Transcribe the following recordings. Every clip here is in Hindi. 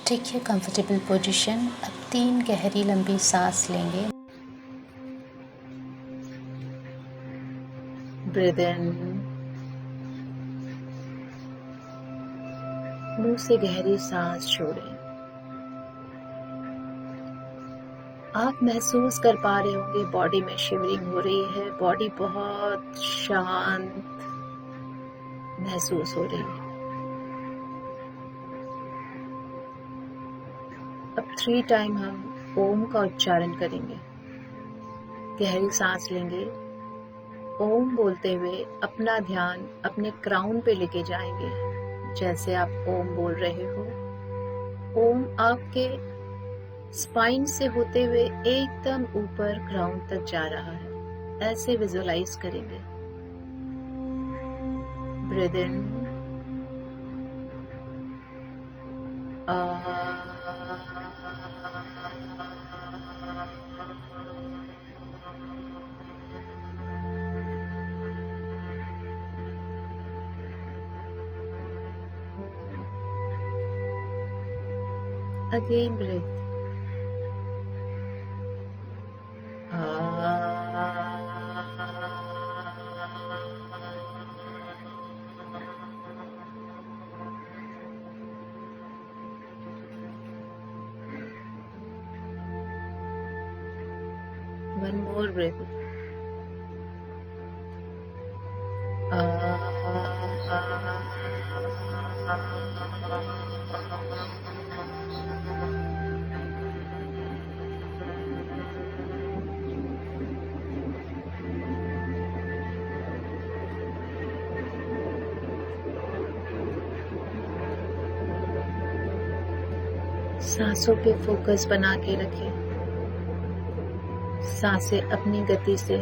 देखिए कंफर्टेबल पोजीशन। अब 3 गहरी लंबी सांस लेंगे। ब्रीद इन, मुंह से गहरी सांस छोड़ें। आप महसूस कर पा रहे होंगे बॉडी में शिवरिंग हो रही है, बॉडी बहुत शांत महसूस हो रही है। अब 3 टाइम हम ओम का उच्चारण करेंगे। गहरी सांस लेंगे, ओम बोलते हुए अपना ध्यान अपने क्राउन पे लेके जाएंगे। जैसे आप ओम बोल रहे हो, ओम आपके स्पाइन से होते हुए एकदम ऊपर क्राउन तक जा रहा है, ऐसे विजुअलाइज करेंगे। Breathe in, again breath. One more breath. सांसों पे फोकस बना के रखें। सांसें अपनी गति से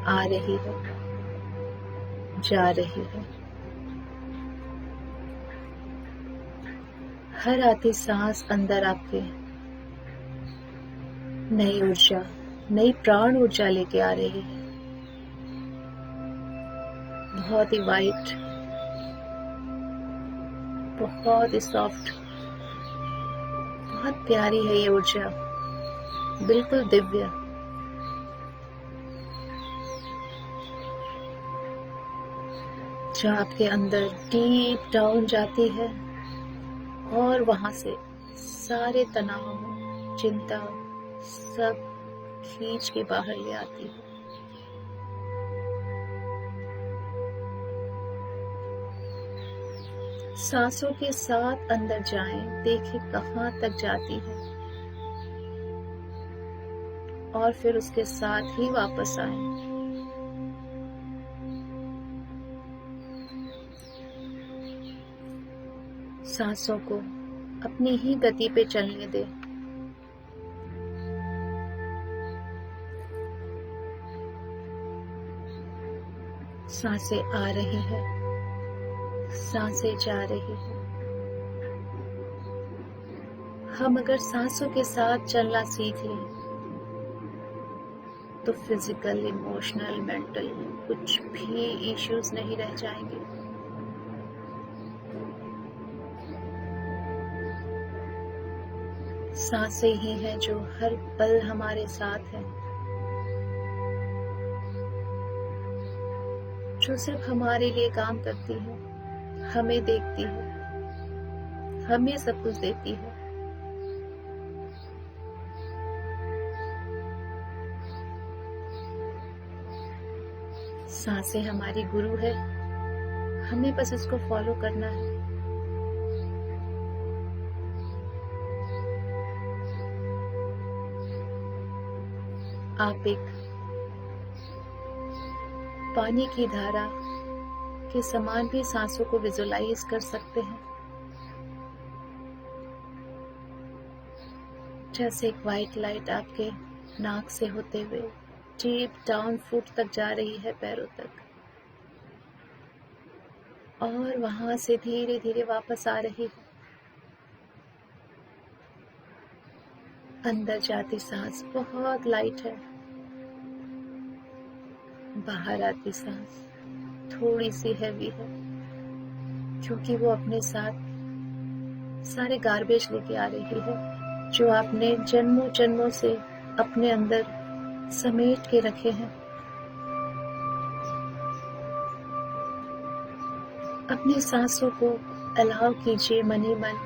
आ रही है, जा रही है। हर आती सांस अंदर आपके नई ऊर्जा, नई प्राण ऊर्जा लेके आ रही है। बहुत ही वाइट, बहुत ही सॉफ्ट, बहुत प्यारी है ये ऊर्जा, बिल्कुल दिव्य। जो आपके अंदर डीप डाउन जाती है और वहां से सारे तनाव, चिंता सब खींच के बाहर ले आती है। सांसों के साथ अंदर जाएं, देखें कहां तक जाती है और फिर उसके साथ ही वापस आएं। सांसों को अपनी ही गति पे चलने दें। सांसें आ रही है, सांसें जा रही है। हम अगर सांसों के साथ चलना सीख लें तो फिजिकल, इमोशनल, मेंटल कुछ भी इश्यूज नहीं रह जाएंगे। सांसें ही हैं जो हर पल हमारे साथ हैं, जो सिर्फ हमारे लिए काम करती है, हमें देखती है, हमें सब कुछ देती है। सांसें हमारी गुरु है, हमें बस इसको फॉलो करना है। आप एक पानी की धारा के समान भी सांसों को विजुअलाइज कर सकते हैं। जैसे एक वाइट लाइट आपके नाक से होते हुए डीप डाउन फुट तक जा रही है, पैरों तक, और वहां से धीरे धीरे वापस आ रही है। अंदर जाती सांस बहुत लाइट है, बाहर आती सांस थोड़ी सी हैवी है, क्योंकि वो अपने साथ सारे गार्बेज लेके आ रही है जो आपने जन्मों जन्मों से अपने अंदर समेट के रखे हैं। अपनी सांसों को अलाउ कीजिए मन ही मन,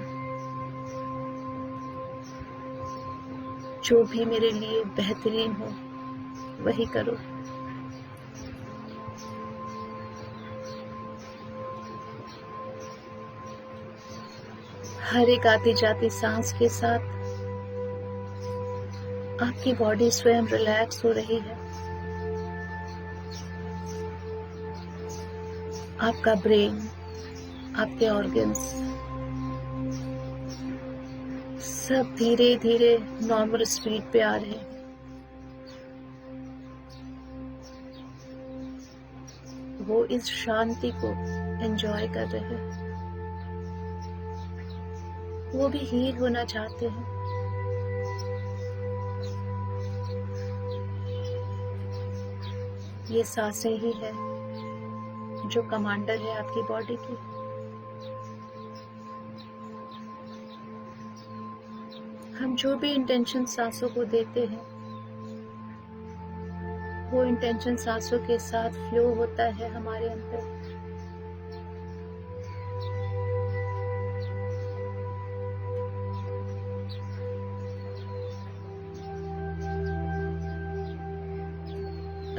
जो भी मेरे लिए बेहतरीन हो वही करो। हर एक आती जाती सांस के साथ आपकी बॉडी स्वयं रिलैक्स हो रही है। आपका ब्रेन, आपके ऑर्गन्स सब धीरे धीरे नॉर्मल स्पीड पे आ रहे हैं। वो इस शांति को एंजॉय कर रहे हैं। वो भी हील होना चाहते हैं। ये सांसें ही है जो कमांडर है आपकी बॉडी की। हम जो भी इंटेंशन सांसों को देते हैं वो इंटेंशन सांसों के साथ फ्लो होता है हमारे अंदर।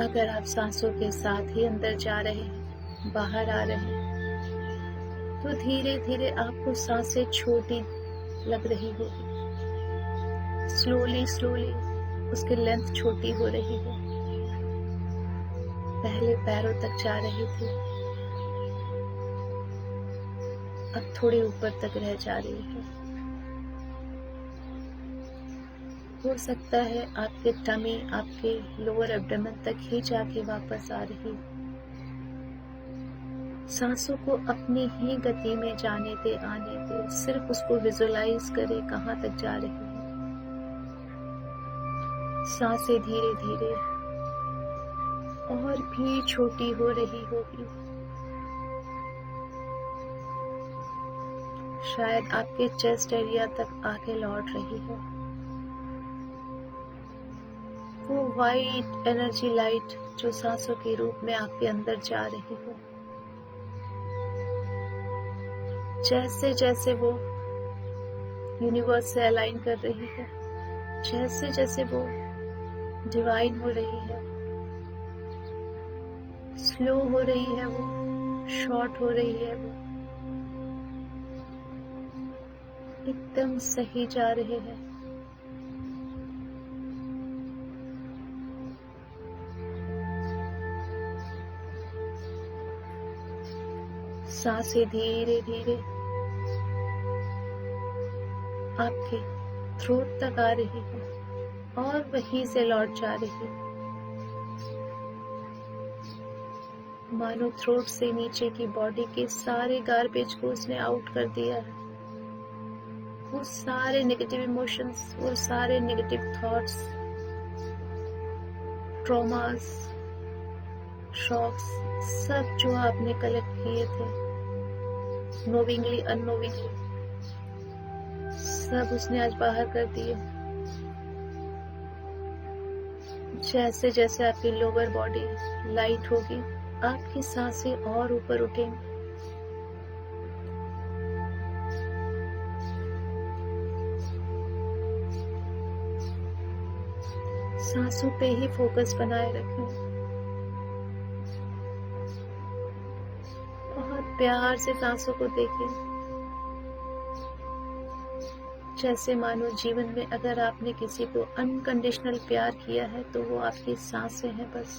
अगर आप सांसों के साथ ही अंदर जा रहे हैं, बाहर आ रहे हैं, तो धीरे धीरे आपको सांसें छोटी लग रही होगी। स्लोली स्लोली उसकी लेंथ छोटी हो रही है। पहले पैरों तक जा रही थी, अब थोड़ी ऊपर तक रह जा रही है। हो सकता है आपके टमी, आपके लोअर एब्डोमेन तक ही जाके वापस आ रही। सांसों को अपनी ही गति में जाने दे, आने दे। सिर्फ उसको विजुअलाइज करें कहाँ तक जा रही है। सांसें धीरे धीरे और भी छोटी हो रही होगी। शायद आपके चेस्ट एरिया तक आके लौट रही है। वो वाइट एनर्जी लाइट जो सांसों के रूप में आपके अंदर जा रही है, जैसे जैसे वो यूनिवर्स से अलाइन कर रही है, जैसे जैसे वो डिवाइन हो रही है, स्लो हो रही है, वो शॉर्ट हो रही है, वो एकदम सही जा रहे हैं। सांसें धीरे धीरे आपके थ्रोट तक आ रही है और वहीं से लौट जा रही है। मानो थ्रोट से नीचे की बॉडी के सारे गार्बेज को उसने आउट कर दिया है। वो सारे नेगेटिव इमोशंस, वो सारे नेगेटिव थॉट्स, ट्रॉमास, शॉक्स, सब जो आपने कलेक्ट किए थे नोविंगली अननोविंगली, सब उसने आज बाहर कर दिए। जैसे जैसे आपकी लोअर बॉडी लाइट होगी, आपकी सांसें और ऊपर उठेंगी। सांसों पे ही फोकस बनाए रखें। बहुत प्यार से सांसों को देखें। जैसे मानो जीवन में अगर आपने किसी को अनकंडीशनल प्यार किया है तो वो आपकी सांसें हैं बस।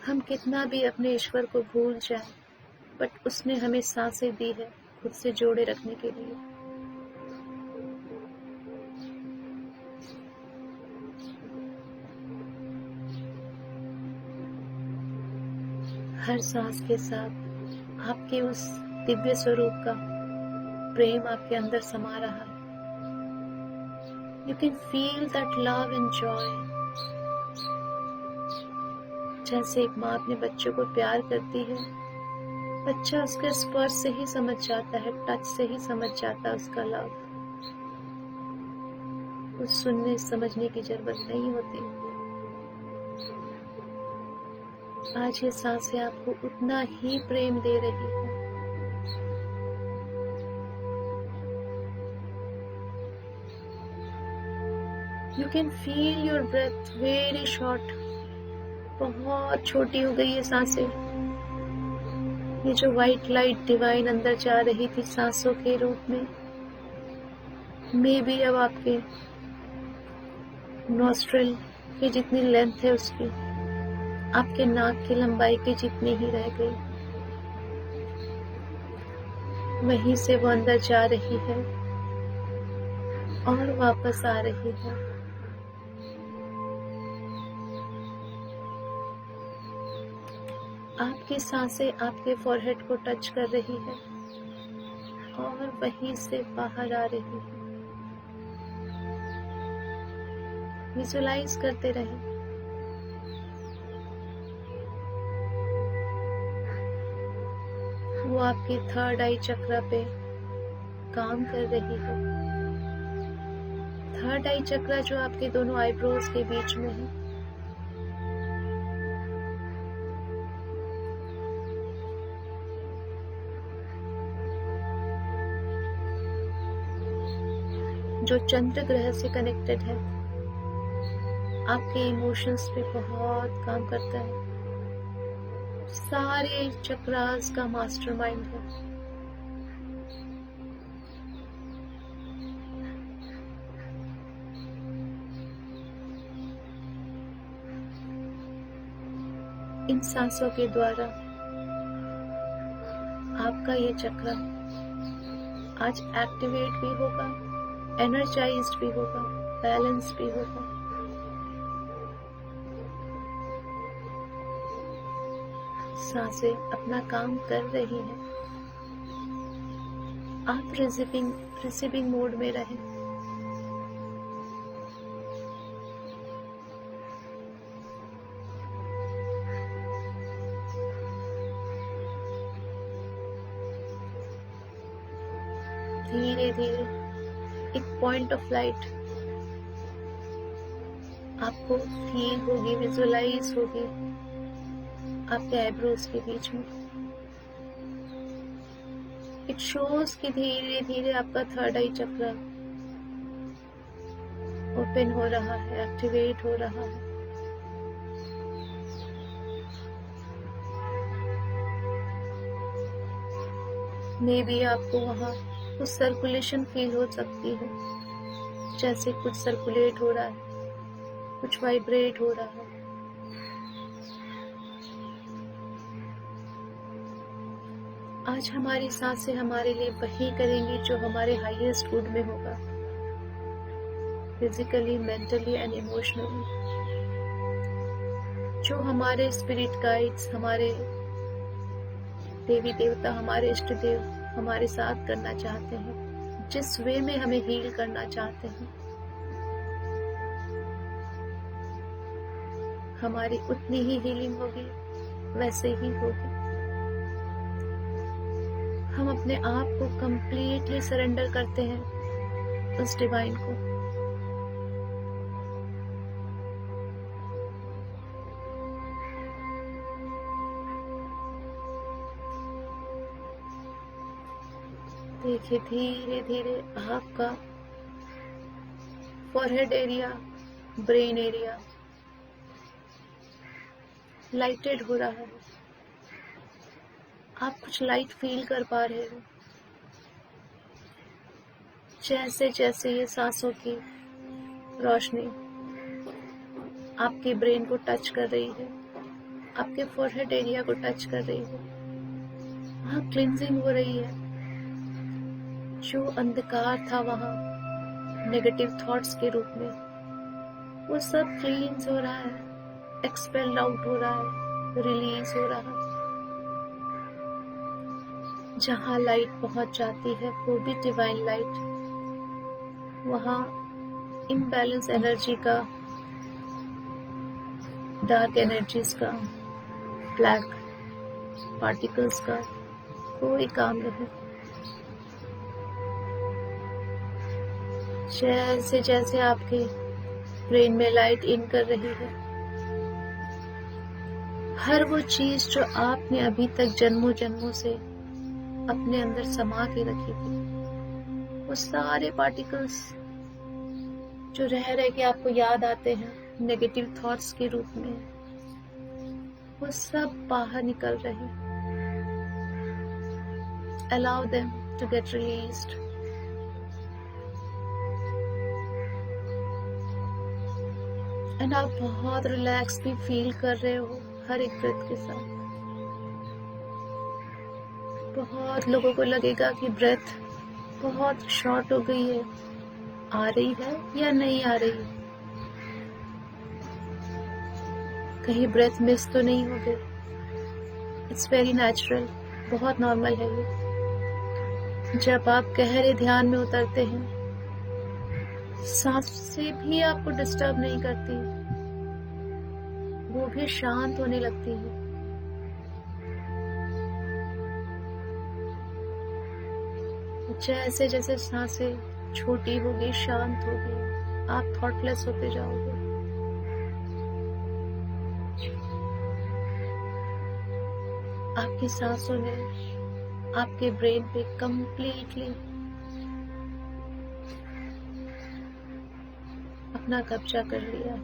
हम कितना भी अपने ईश्वर को भूल जाएं, बट उसने हमें सांसें दी है खुद से जोड़े रखने के लिए। हर सांस के साथ आपके उस दिव्य स्वरूप का प्रेम आपके अंदर समा रहा है। You can feel that love and Joy. जैसे एक माँ अपने बच्चों को प्यार करती है, बच्चा उसके स्पर्श से ही समझ जाता है, टच से ही समझ जाता है उसका लव। कुछ सुनने समझने की जरूरत नहीं होती। आज ये सांसें आपको उतना ही प्रेम दे रही है। You can feel your breath very short. बहुत छोटी हो गई है सांसें। ये जो व्हाइट लाइट डिवाइन अंदर जा रही थी सांसों के रूप में, मे बी अब आपके नॉस्ट्रिल की जितनी लेंथ है उसकी, आपके नाक की लंबाई की जितनी ही रह गई, वहीं से वो अंदर जा रही है और वापस आ रही है। आपकी सांसें आपके फॉरहेड को टच कर रही है और वहीं से बाहर आ रही है। विजुलाइज करते रहें। वो आपके थर्ड आई चक्र पे काम कर रही है। थर्ड आई चक्र जो आपके दोनों आईब्रोज के बीच में है, जो चंद्र ग्रह से कनेक्टेड है, आपके इमोशंस पे बहुत काम करता है। सारे चक्रास का मास्टरमाइंड है। इन सांसों के द्वारा आपका ये चक्र आज एक्टिवेट भी होगा, एनर्जाइज्ड भी होगा, बैलेंस भी होगा। सांसें अपना काम कर रही हैं। आप रिसीविंग मोड में रहें। धीरे धीरे एक पॉइंट ऑफ लाइट आपको फील होगी, विजुलाइज होगी आपके आईब्रोज के बीच में। इट शोज कि धीरे धीरे आपका थर्ड आई चक्र ओपन हो रहा है, एक्टिवेट हो रहा है। मे बी आपको वहां कुछ सर्कुलेशन फील हो सकती है, जैसे कुछ सर्कुलेट हो रहा है, कुछ वाइब्रेट हो रहा है। आज हमारी सांसें हमारे लिए वही करेंगी जो हमारे हाईएस्ट गुड में होगा, फिजिकली, मेंटली एंड इमोशनली। जो हमारे स्पिरिट गाइड्स, हमारे देवी देवता, हमारे इष्ट देव हमारे साथ करना चाहते हैं, जिस वे में हमें हील करना चाहते हैं, हमारी उतनी ही हीलिंग होगी, वैसे ही होगी। हम अपने आप को कंप्लीटली सरेंडर करते हैं उस डिवाइन को। देखिए धीरे धीरे आपका forehead area, brain area lighted हो रहा है। आप कुछ लाइट फील कर पा रहे हो। जैसे जैसे ये सांसों की रोशनी आपके ब्रेन को टच कर रही है, आपके फॉरहेड एरिया को टच कर रही है, वहाँ क्लिंजिंग हो रही है। जो अंधकार था वहाँ नेगेटिव थॉट्स के रूप में, वो सब क्लींस हो रहा है, एक्सपेल्ड आउट हो रहा है, रिलीज हो रहा है। जहाँ लाइट पहुंच जाती है, वो भी डिवाइन लाइट, वहाँ इम्बैलेंस एनर्जी का डार्क एनर्जीज का, ब्लैक पार्टिकल्स का कोई काम नहीं। जैसे जैसे आपके ब्रेन में लाइट इन कर रही है, हर वो चीज जो आपने अभी तक जन्मों जन्मों से अपने अंदर समा के रखी थी, वो सारे पार्टिकल्स जो रह रहे के आपको याद आते हैं नेगेटिव थॉट्स के रूप में, वो सब बाहर निकल रहे। Allow them to get released. And आप बहुत रिलैक्स भी फील कर रहे हो हर एक ब्रेथ के साथ। बहुत लोगों को लगेगा कि ब्रेथ बहुत शॉर्ट हो गई है, आ रही है या नहीं आ रही, कहीं ब्रेथ मिस तो नहीं हो गई। इट्स वेरी नेचुरल, बहुत नॉर्मल है ये। जब आप गहरे ध्यान में उतरते हैं, सांसें भी आपको डिस्टर्ब नहीं करती, वो भी शांत होने लगती है। जैसे जैसे सांसें छोटी होगी, शांत होगी, आप थॉटलेस होते जाओगे। आपकी सांसों ने आपके ब्रेन पे कंप्लीटली अपना कब्जा कर लिया।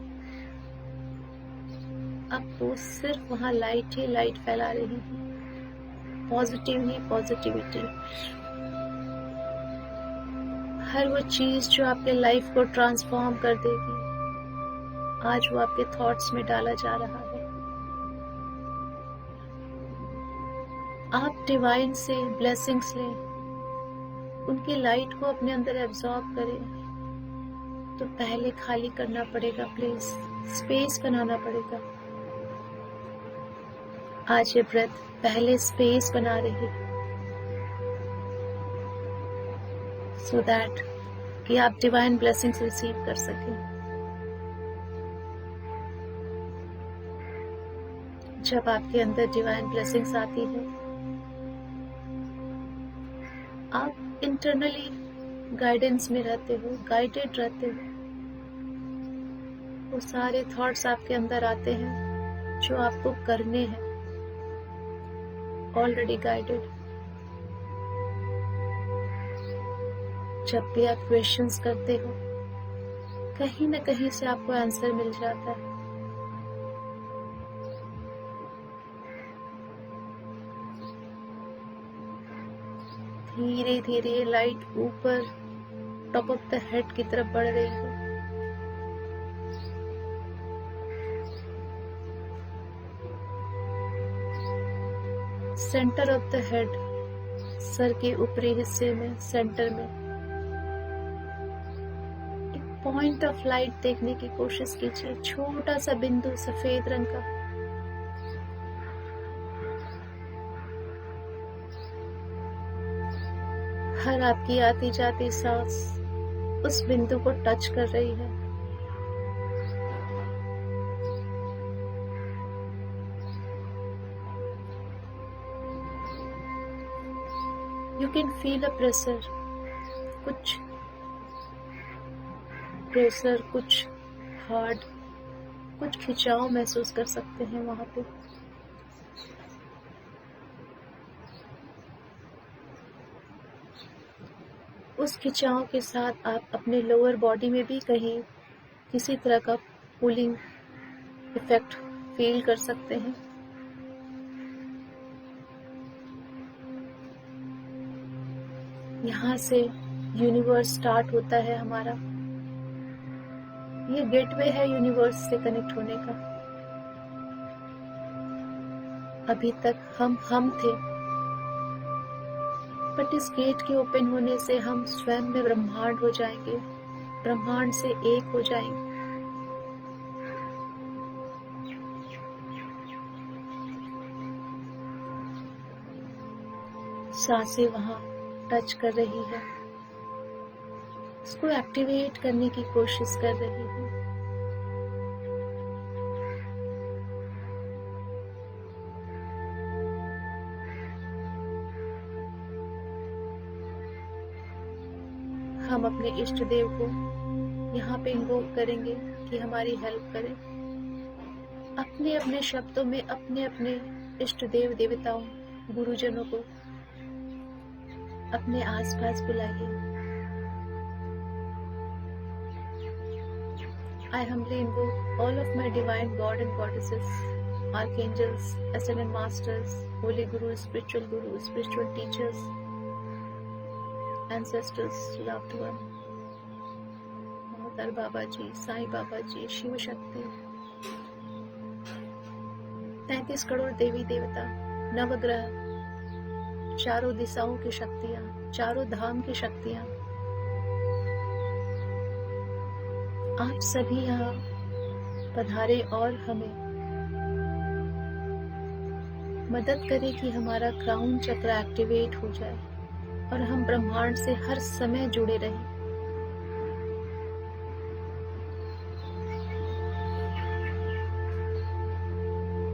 अब तो सिर्फ वहां लाइट ही लाइट फैला रही है, पॉजिटिव ही पॉजिटिविटी। हर वो चीज जो आपके लाइफ को ट्रांसफॉर्म कर देगी, आज वो आपके थॉट्स में डाला जा रहा है। आप डिवाइन से ब्लेसिंग्स लें, उनकी लाइट को अपने अंदर एब्जॉर्ब करें, तो पहले खाली करना पड़ेगा, प्लीज स्पेस बनाना पड़ेगा। आज ये ब्रेथ पहले स्पेस बना रही है, सो दैट कि आप डिवाइन ब्लेसिंग्स रिसीव कर सकें। जब आपके अंदर डिवाइन ब्लेसिंग्स आती है, आप इंटरनली गाइडेंस में रहते हो, गाइडेड रहते हो। वो सारे थॉट्स आपके अंदर आते हैं जो आपको करने हैं, ऑलरेडी गाइडेड। जब भी आप क्वेश्चंस करते हो, कहीं न कहीं से आपको आंसर मिल जाता है। धीरे धीरे लाइट ऊपर टॉप ऑफ द हेड की तरफ बढ़ रही है। Centre of the head, sir के ऊपरी हिस्से में, सेंटर में एक पॉइंट ऑफ लाइट देखने की कोशिश कीजिए, छोटा सा बिंदु सफेद रंग का। हर आपकी आती जाती सांस उस बिंदु को टच कर रही है। You can feel a pressure, कुछ प्रेशर, कुछ हार्ड, कुछ खिंचाव महसूस कर सकते हैं वहां पे। उस खिंचाव के साथ आप अपने लोअर बॉडी में भी कहीं किसी तरह का पुलिंग इफेक्ट फील कर सकते हैं। यहाँ से यूनिवर्स स्टार्ट होता है हमारा। ये गेटवे है यूनिवर्स से कनेक्ट होने का। अभी तक हम थे, बट इस गेट के ओपन होने से हम स्वयं में ब्रह्मांड हो जाएंगे, ब्रह्मांड से एक हो जाएंगे। सांसें वहां टच कर रही है, इसको एक्टिवेट करने की कोशिश कर रही है। हम अपने इष्ट देव को यहाँ पे इन्वोक करेंगे कि हमारी हेल्प करें। अपने अपने शब्दों में अपने अपने इष्ट देव देवताओं गुरुजनों को अपने आसपास बुलाइए। I humbly invoke all of my divine God and goddesses, archangels, ascended masters, holy gurus, spiritual teachers, ancestors, loved one, मातर बाबा जी, साईं बाबा जी, शिव शक्ति, 33 करोड़ देवी देवता, नवग्रह, चारों दिशाओं की शक्तियां, चारों धाम की शक्तियां, आप सभी यहाँ पधारे और हमें मदद करें कि हमारा क्राउन चक्र एक्टिवेट हो जाए और हम ब्रह्मांड से हर समय जुड़े रहें।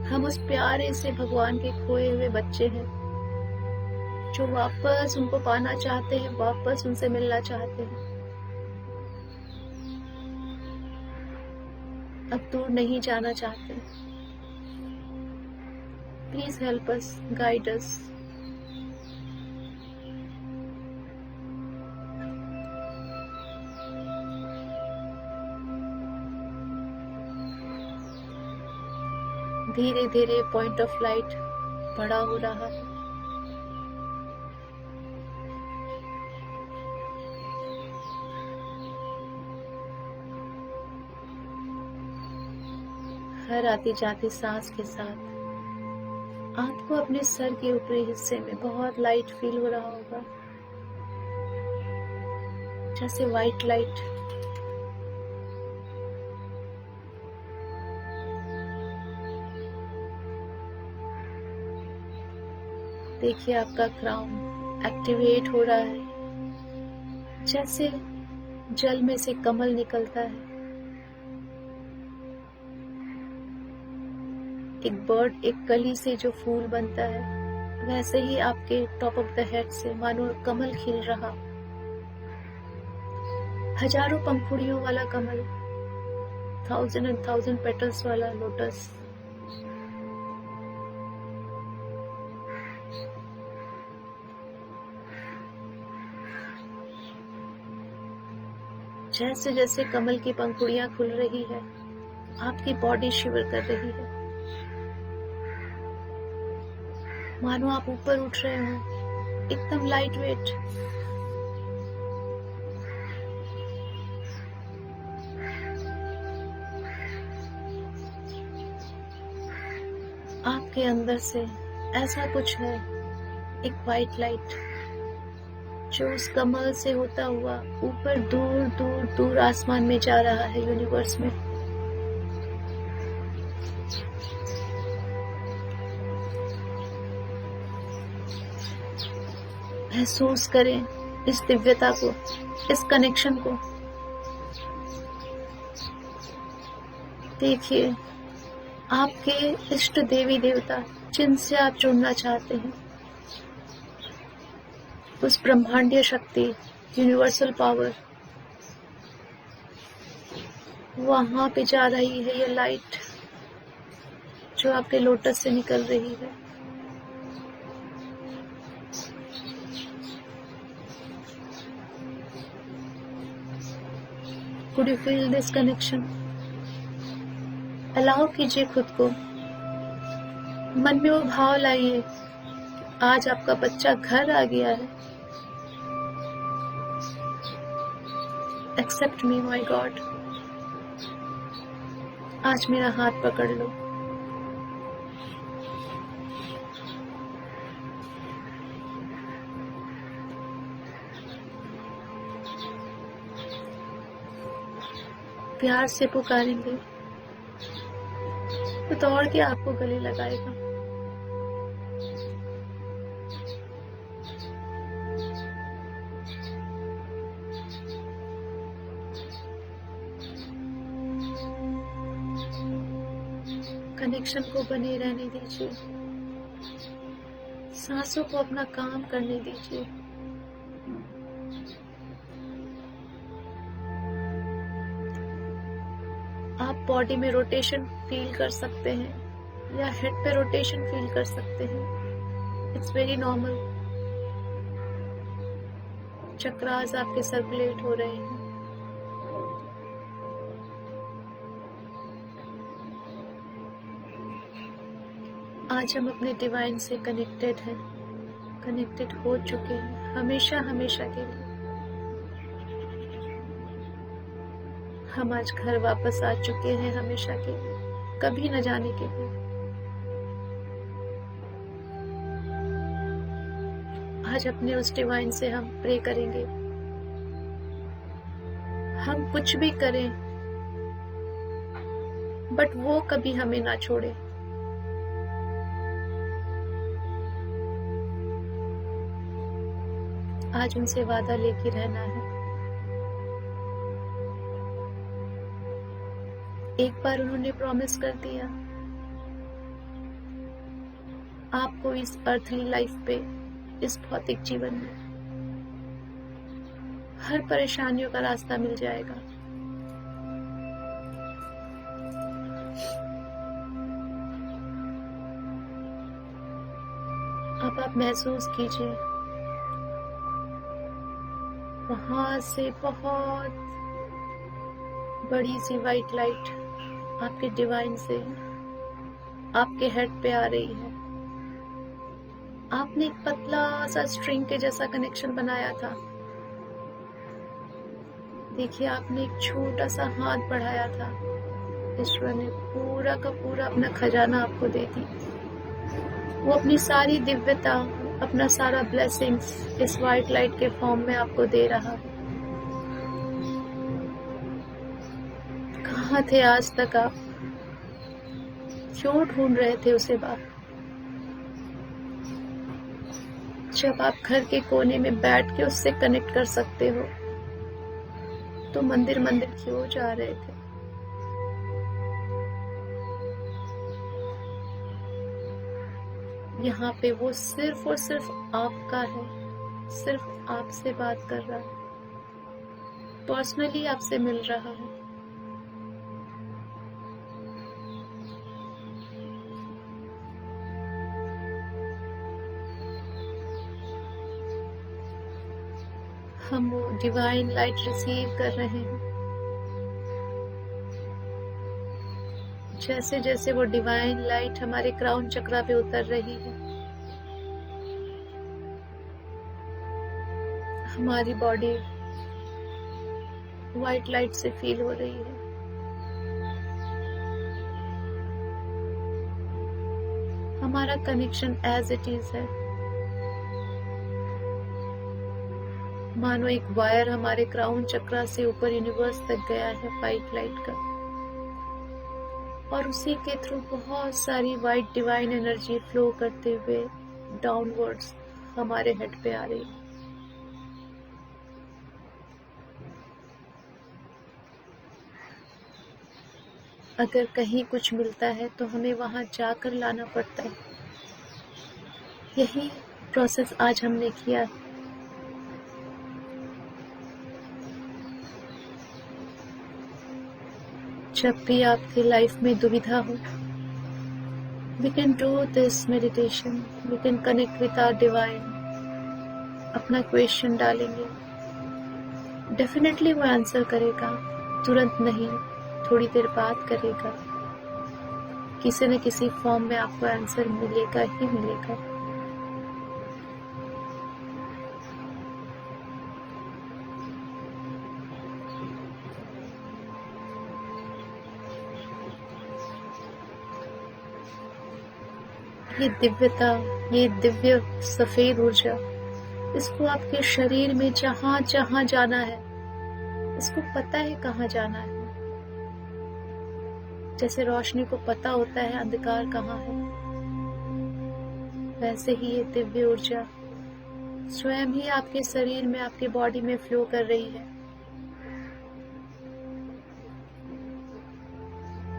हम उस प्यारे से भगवान के खोए हुए बच्चे हैं जो वापस उनको पाना चाहते हैं, वापस उनसे मिलना चाहते हैं। अब दूर नहीं जाना चाहते। Please help us, guide us. धीरे धीरे पॉइंट ऑफ लाइट बड़ा हो रहा है। हर आती जाती सांस के साथ आपको अपने सर के ऊपरी हिस्से में बहुत लाइट फील हो रहा होगा, जैसे व्हाइट लाइट। देखिए आपका क्राउन एक्टिवेट हो रहा है, जैसे जल में से कमल निकलता है। एक बर्ड, एक कली से जो फूल बनता है, वैसे ही आपके टॉप ऑफ द हेड से मानो कमल खिल रहा। हजारों पंखुड़ियों वाला कमल, 1000 and 1000 पेटल्स वाला लोटस। जैसे जैसे कमल की पंखुड़ियां खुल रही है, आपकी बॉडी शिवर कर रही है, मानो आप ऊपर उठ रहे हो, एकदम लाइट वेट। आपके अंदर से ऐसा कुछ है, एक व्हाइट लाइट जो उस कमल से होता हुआ ऊपर दूर दूर दूर आसमान में जा रहा है, यूनिवर्स में। महसूस करें इस दिव्यता को, इस कनेक्शन को। देखिए आपके इष्ट देवी देवता जिनसे आप जुड़ना चाहते हैं, उस ब्रह्मांडीय शक्ति, यूनिवर्सल पावर, वहां पे जा रही है ये लाइट जो आपके लोटस से निकल रही है। Could you feel this connection? Allow कीजिए खुद को, मन में वो भाव लाइए, आज आपका बच्चा घर आ गया है। Accept me, my God. आज मेरा हाथ पकड़ लो। प्यार से पुकारेंगे तो दौड़ के आपको गले लगाएगा। कनेक्शन को बने रहने दीजिए, सांसों को अपना काम करने दीजिए। आप बॉडी में रोटेशन फील कर सकते हैं या हेड पे रोटेशन फील कर सकते हैं। It's very normal. चक्रास आपके सर्कुलेट हो रहे हैं। आज हम अपने डिवाइन से कनेक्टेड हैं, कनेक्टेड हो चुके हैं हमेशा हमेशा के लिए। हम आज घर वापस आ चुके हैं हमेशा के लिए, कभी न जाने के लिए। आज अपने उस डिवाइन से हम प्रे करेंगे। हम कुछ भी करें बट वो कभी हमें ना छोड़े। आज उनसे वादा लेके रहना है। एक बार उन्होंने प्रॉमिस कर दिया, आपको इस अर्थली लाइफ पे, इस भौतिक जीवन में हर परेशानियों का रास्ता मिल जाएगा। अब आप महसूस कीजिए, वहां से बहुत बड़ी सी वाइट लाइट आपके डिवाइन से आपके हेड पे आ रही है। आपने एक पतला सा स्ट्रिंग के जैसा कनेक्शन बनाया था। देखिए, आपने एक छोटा सा हाथ बढ़ाया था। ईश्वर ने पूरा का पूरा अपना खजाना आपको दे दी। वो अपनी सारी दिव्यता, अपना सारा ब्लेसिंग्स इस वाइट लाइट के फॉर्म में आपको दे रहा है। कहाँ थे आज तक आप? क्यों ढूंढ रहे थे उसे बाहर? जब आप घर के कोने में बैठ के उससे कनेक्ट कर सकते हो, तो मंदिर मंदिर क्यों जा रहे थे? यहाँ पे वो सिर्फ और सिर्फ आपका है, सिर्फ आपसे बात कर रहा है, पर्सनली आपसे मिल रहा है। हम वो डिवाइन लाइट रिसीव कर रहे हैं। जैसे जैसे वो डिवाइन लाइट हमारे क्राउन चक्रा पे उतर रही है, हमारी बॉडी व्हाइट लाइट से फील हो रही है। हमारा कनेक्शन एज इट इज है। मानो एक वायर हमारे क्राउन चक्रा से ऊपर यूनिवर्स तक गया है व्हाइट लाइट का, और उसी के थ्रू बहुत सारी व्हाइट डिवाइन एनर्जी फ्लो करते हुए डाउनवर्ड्स हमारे हेड पे आ रही है। अगर कहीं कुछ मिलता है तो हमें वहां जाकर लाना पड़ता है। यही प्रोसेस आज हमने किया। जब भी आपकी लाइफ में दुविधा हो, we can do this meditation, we can connect with our divine। अपना क्वेश्चन डालेंगे, डेफिनेटली वो आंसर करेगा। तुरंत नहीं, थोड़ी देर बाद करेगा। किसी न किसी फॉर्म में आपको आंसर मिलेगा ही मिलेगा। ये दिव्यता, ये दिव्य सफेद ऊर्जा, इसको आपके शरीर में जहां जहां जाना है, इसको पता है कहाँ जाना है। जैसे रोशनी को पता होता है अंधकार कहाँ है, वैसे ही ये दिव्य ऊर्जा स्वयं ही आपके शरीर में, आपके बॉडी में फ्लो कर रही है।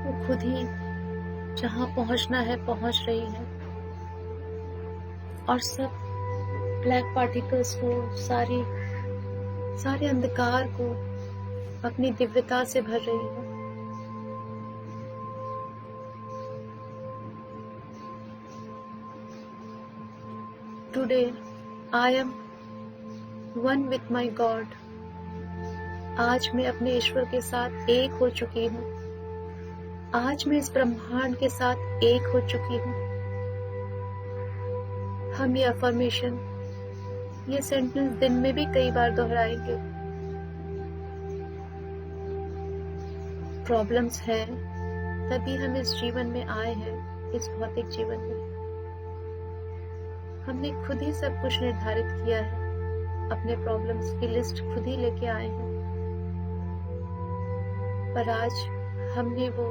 वो खुद ही जहां पहुंचना है पहुंच रही है, और सब ब्लैक पार्टिकल्स को, सारे अंधकार को अपनी दिव्यता से भर रही है। Today I am one with my God. आज मैं अपने ईश्वर के साथ एक हो चुकी हूँ। आज मैं इस ब्रह्मांड के साथ एक हो चुकी हूँ। हम ये अफर्मेशन, ये सेंटेंस दिन में भी कई बार दोहराएंगे। प्रॉब्लम्स है, तभी हम इस जीवन में आए हैं, इस भौतिक जीवन में। हमने खुद ही सब कुछ निर्धारित किया है, अपने प्रॉब्लम्स की लिस्ट खुद ही लेके आए हैं। पर आज हमने वो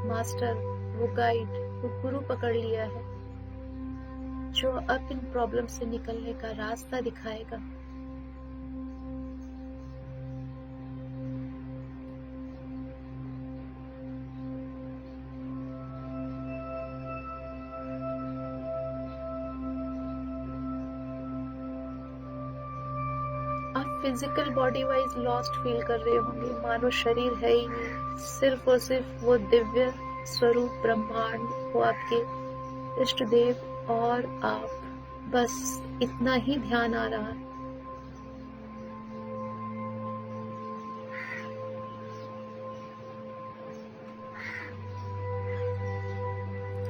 मास्टर, वो गाइड, वो गुरु पकड़ लिया है, जो अब इन प्रॉब्लम से निकलने का रास्ता दिखाएगा। आप physical body wise lost feel कर रहे होंगे, मानो शरीर है ही नहीं, सिर्फ और सिर्फ वो दिव्य स्वरूप ब्रह्मांड, वो आपके इष्ट देव और आप, बस इतना ही ध्यान आ रहा है।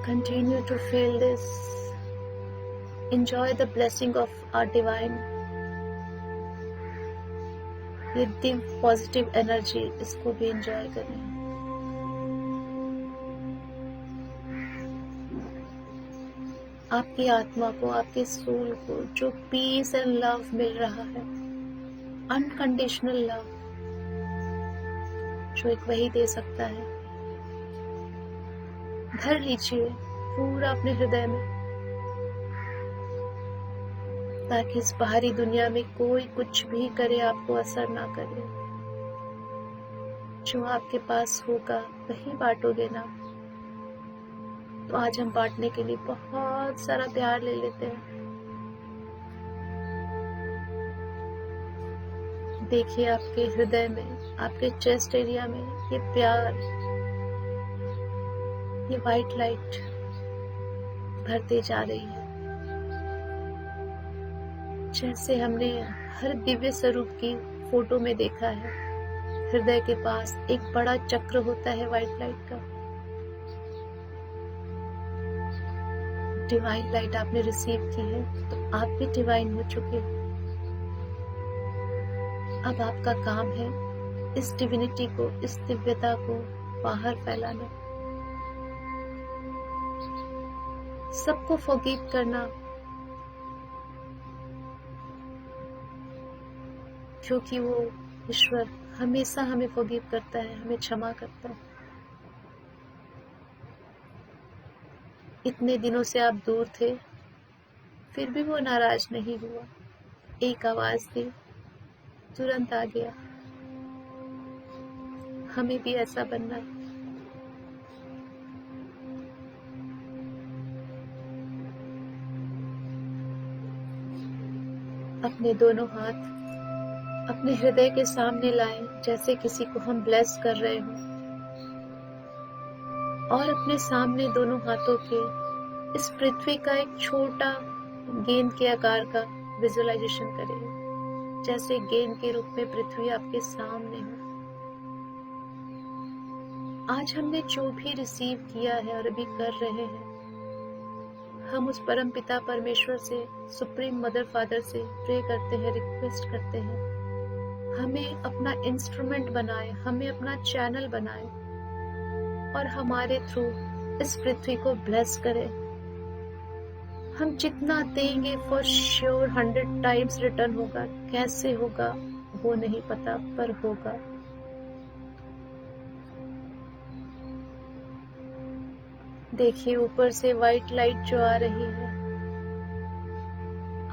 Continue to feel this. Enjoy the blessing of our divine. ये दिव्य पॉजिटिव एनर्जी, इसको भी एंजॉय करें। आपकी आत्मा को, आपके सोल को जो पीस एंड लव मिल रहा है, अनकंडीशनल लव, जो एक वही दे सकता है, भर लीजिए पूरा अपने हृदय में, ताकि इस बाहरी दुनिया में कोई कुछ भी करे आपको असर ना करे। जो आपके पास होगा वही बांटोगे ना। तो आज हम बांटने के लिए बहुत सारा प्यार ले लेते हैं। देखिए आपके हृदय में, आपके चेस्ट एरिया में ये प्यार, ये व्हाइट लाइट भरते जा रही है। जैसे हमने हर दिव्य स्वरूप की फोटो में देखा है, हृदय के पास एक बड़ा चक्र होता है व्हाइट लाइट का। डिवाइन लाइट आपने रिसीव की है, तो आप भी डिवाइन हो चुके हो। अब आपका काम है इस डिविनिटी को, इस दिव्यता को बाहर फैलाना, सबको फॉरगिव करना, क्योंकि वो ईश्वर हमेशा हमें फॉरगिव करता है, हमें क्षमा करता है। इतने दिनों से आप दूर थे, फिर भी वो नाराज नहीं हुआ। एक आवाज दी, तुरंत आ गया। हमें भी ऐसा बनना है। अपने दोनों हाथ अपने हृदय के सामने लाएं, जैसे किसी को हम ब्लेस कर रहे हो, और अपने सामने दोनों हाथों के इस पृथ्वी का एक छोटा गेंद के आकार का विजुअलाइजेशन करें, जैसे गेंद के रूप में पृथ्वी आपके सामने हो। आज हमने जो भी रिसीव किया है और अभी कर रहे हैं, हम उस परम पिता परमेश्वर से, सुप्रीम मदर फादर से प्रे करते हैं, रिक्वेस्ट करते हैं, हमें अपना इंस्ट्रूमेंट बनाए, हमें अपना चैनल बनाए और हमारे थ्रू इस पृथ्वी को ब्लेस करें। हम जितना देंगे फॉर श्योर 100 टाइम्स रिटर्न होगा। कैसे होगा वो नहीं पता, पर होगा। देखिए ऊपर से व्हाइट लाइट जो आ रही है,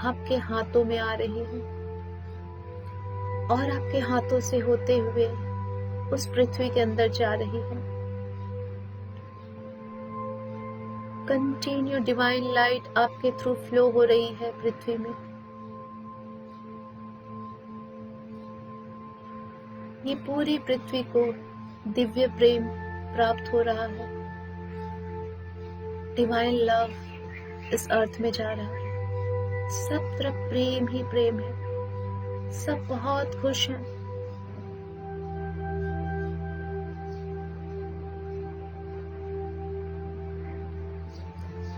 आपके हाथों में आ रही है, और आपके हाथों से होते हुए उस पृथ्वी के अंदर जा रही है। कंटिन्यू डिवाइन लाइट आपके थ्रू फ्लो हो रही है पृथ्वी में। ये पूरी पृथ्वी को दिव्य प्रेम प्राप्त हो रहा है। डिवाइन लव इस अर्थ में जा रहा है। सब तरफ प्रेम ही प्रेम है, सब बहुत खुश हैं।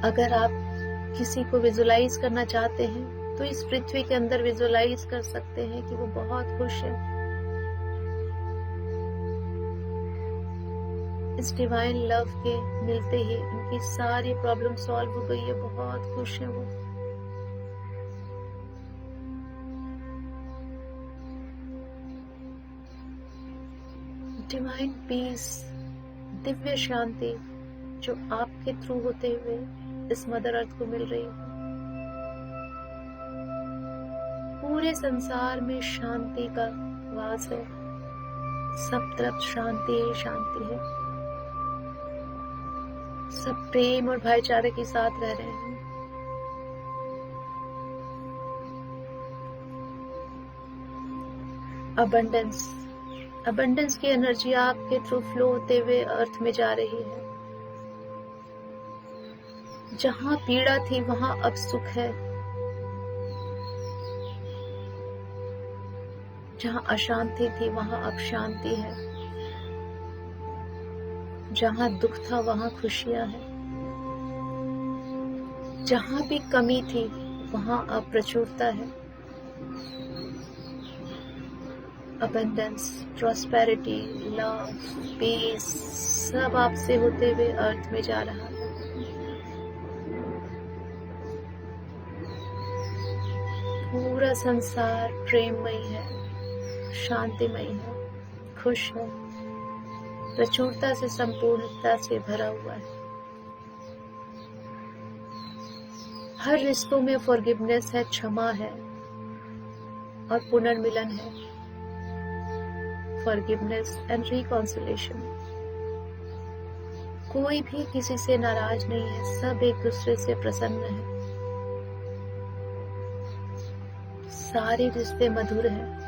अगर आप किसी को विजुलाइज करना चाहते हैं तो इस पृथ्वी के अंदर विजुलाइज कर सकते हैं कि वो बहुत खुश है। इस डिवाइन लव के मिलते ही उनकी सारी प्रॉब्लम सॉल्व हो गई है, बहुत खुश है वो। डिवाइन पीस, दिव्य शांति जो आपके थ्रू होते हुए इस मदर अर्थ को मिल रही है। पूरे संसार में शांति का वास है, सब तरफ शांति ही शांति है, सब प्रेम और भाईचारे के साथ रह रहे हैं। अबंडेंस, अबंडेंस की एनर्जी आपके थ्रू फ्लो होते हुए अर्थ में जा रही है। जहां पीड़ा थी वहां अब सुख है, जहां अशांति थी वहां अब शांति है, जहां दुख था वहां खुशियां हैं, जहां भी कमी थी वहां अब प्रचुरता है। अबंडेंस, प्रॉस्पेरिटी, लव, पीस सब आपसे होते हुए अर्थ में जा रहा है। पूरा संसार प्रेममयी है, शांतिमयी है, खुश है, प्रचुरता से, संपूर्णता से भरा हुआ है। हर रिश्तों में फॉरगिवनेस है, क्षमा है और पुनर्मिलन है। Forgiveness and reconciliation. कोई भी किसी से नाराज नहीं है, सब एक दूसरे से प्रसन्न है, सारे रिश्ते मधुर हैं।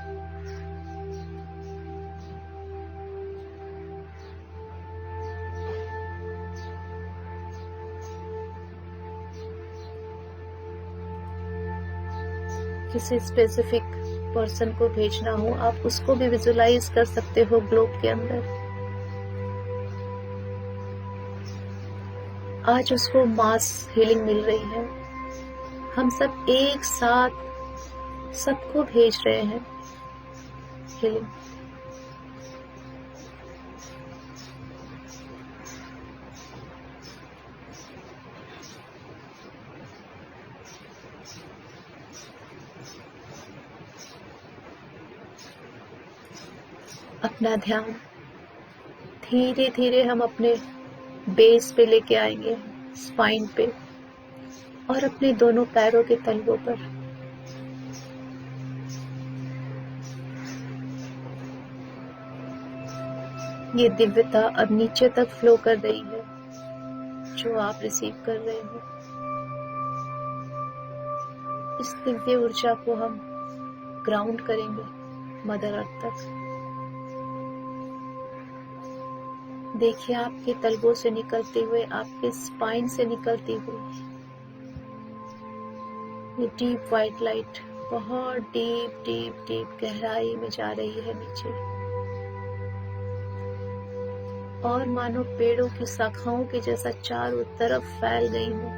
किसी स्पेसिफिक पर्सन को भेजना हो, आप उसको भी विजुलाइज कर सकते हो ग्लोब के अंदर। आज उसको मास हीलिंग मिल रही है। हम सब एक साथ सबको भेज रहे हैं हीलिंग। अपना ध्यान धीरे धीरे हम अपने बेस पे लेके आएंगे, स्पाइन पे और अपने दोनों पैरों के तलवों पर। ये दिव्यता अब नीचे तक फ्लो कर रही है जो आप रिसीव कर रहे हो। इस दिव्य ऊर्जा को हम ग्राउंड करेंगे मदर अर्थ तक। देखिए आपके तलवों से निकलते हुए, आपके स्पाइन से निकलती हुई ये डीप व्हाइट लाइट बहुत डीप डीप डीप गहराई में जा रही है नीचे, और मानो पेड़ों की शाखाओं के जैसा चारों तरफ फैल गई हो।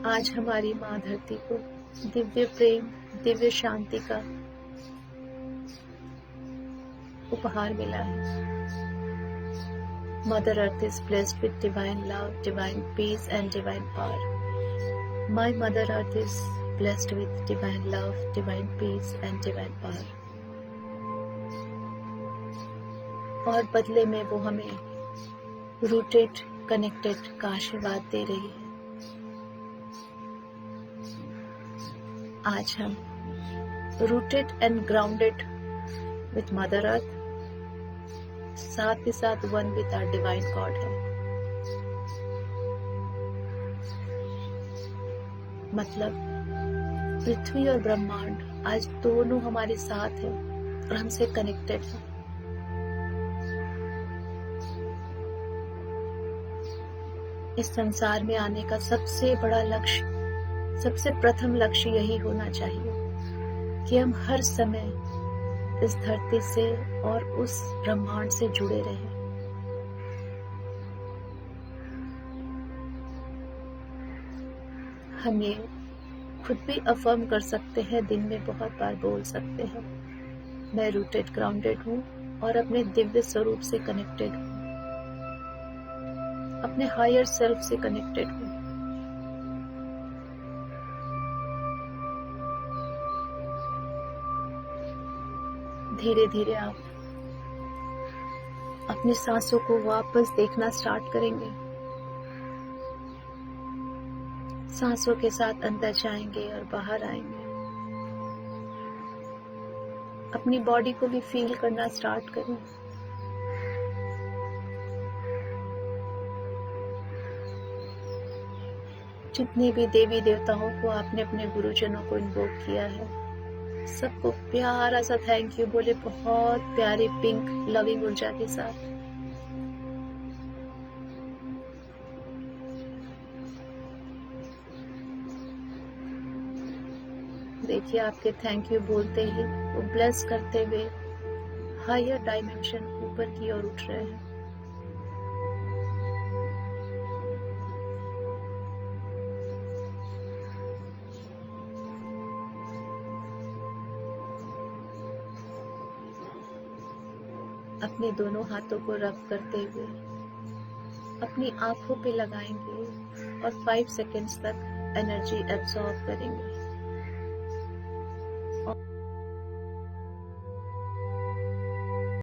आज हमारी माँ धरती को दिव्य प्रेम, दिव्य शांति का उपहार मिला है। Mother Earth is blessed with divine love, divine peace and divine power. My Mother Earth is blessed with divine love, divine peace and divine power. और बदले में वो हमें रूटेड, कनेक्टेड का आशीर्वाद दे रही है। आज हम rooted and grounded with Mother Earth, साथ ही साथ one with our divine God है। मतलब पृथ्वी और ब्रह्मांड आज दोनों हमारे साथ है और हमसे कनेक्टेड है। इस संसार में आने का सबसे बड़ा लक्ष्य, सबसे प्रथम लक्ष्य यही होना चाहिए कि हम हर समय इस धरती से और उस ब्रह्मांड से जुड़े रहें। हम ये खुद भी अफर्म कर सकते हैं, दिन में बहुत बार बोल सकते हैं, मैं रूटेड ग्राउंडेड हूँ और अपने दिव्य स्वरूप से कनेक्टेड हूँ, अपने हायर सेल्फ से कनेक्टेड हूँ। धीरे धीरे आप अपनी सांसों को वापस देखना स्टार्ट करेंगे। सांसों के साथ अंदर जाएंगे और बाहर आएंगे। अपनी बॉडी को भी फील करना स्टार्ट करें। जितने भी देवी देवताओं को आपने अपने गुरुजनों को इन्वोक किया है, सबको प्यारा सा थैंक यू बोले, बहुत प्यारी पिंक लविंग ऊर्जा के साथ। देखिए आपके थैंक यू बोलते ही वो ब्लेस करते हुए हायर डायमेंशन ऊपर की ओर उठ रहे हैं। अपने दोनों हाथों को रब करते हुए अपनी आंखों पे लगाएंगे और 5 सेकेंड्स तक एनर्जी एब्सॉर्ब करेंगे।